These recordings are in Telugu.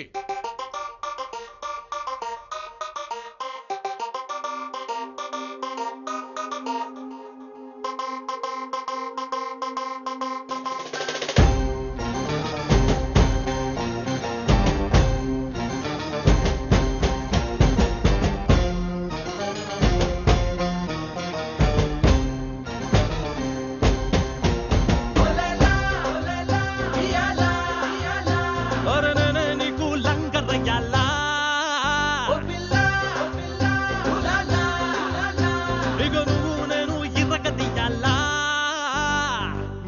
ఉంది.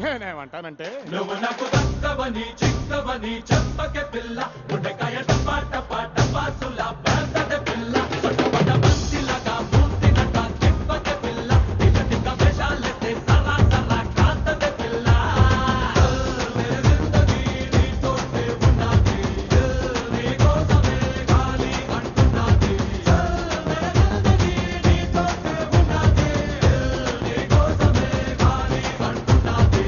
నేనేమంటానంటే నువ్వు నాకు దక్కవని చిక్కవని చెప్పకే పిల్ల ఉండకాయ టపా టపా టపాసుల పేదద పిల్ల పట్టపట బంతిలాగా మూర్తినట చెప్పకే పిల్ల టిక టిక వేషాలెత్తే సరా సరా కాంతదే పిల్ల మేరే జిందగీ నీతోటే ఉన్నది నీ కోసమే గాలి అంటున్నది మేరే జిందగీ నీతోటే ఉన్నది నీ కోసమే గాలి అంటున్నది.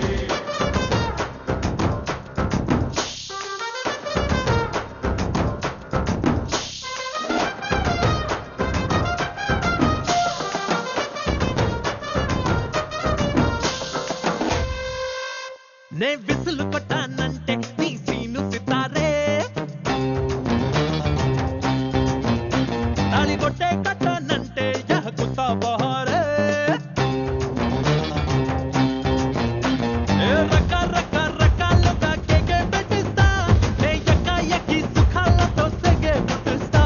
నే విసులు కొట్టానంటే నీ సీను సితారే తాళి కొట్టే కట్టానంటే యహ కుత్తా బహారే రకాలుగా కేకే పెట్టిస్తా నే ఎక్కి సుఖాలతో సెగే పుట్టిస్తా.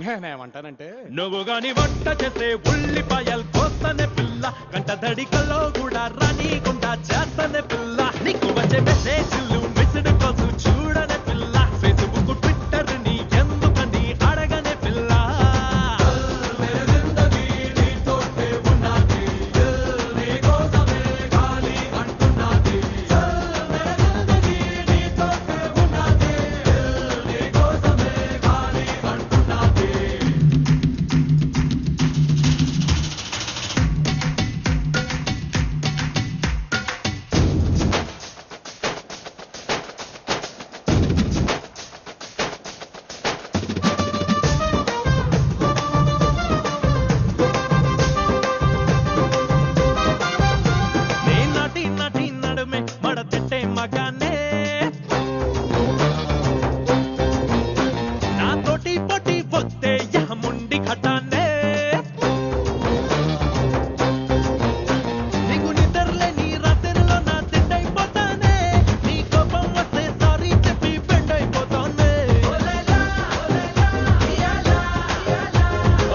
నేనేమంటానంటే నువ్వు గాని వంట చేసే ఉల్లిపాయలు కోస్తనే పిల్ల గంట దడికల్లో కూడా రానీకుండా చేస్తనే పిల్ల నీకు వచ్చే మెసేజ్లు మిస్డ్ కాల్స్ చూడనే పిల్ల ఫేస్బుక్ ట్విట్టర్ ని ఎందుకని అడగనే పిల్ల మేరే జిందగీ నీతోటే ఉన్నది నీ కోసమే గాలి అంటున్నది మేరే జిందగీ నీతోటే ఉన్నది నీ కోసమే గాలి అంటున్నది. నే నటి నటి నడుమే మడతెట్టే మగానే నాతోటి పొట్టి వస్తే యహముండి ఘటానే నీకు నిద్రలేని రాత్రిలో నా తిండైపోతానే నీ కోపం వస్తే సారీ చెప్పి బెండైపోతానే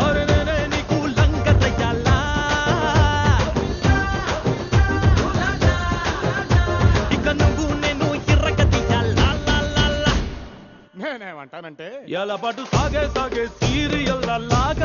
ఓరే నేనే నీకు లంగ చెయ్యాలా ఇక నువ్వు నేను ఎర్రగ తీయాలా నేనేమంటానంటే ఎలా పాటు సాగే సాగే సీరియల్ లాగా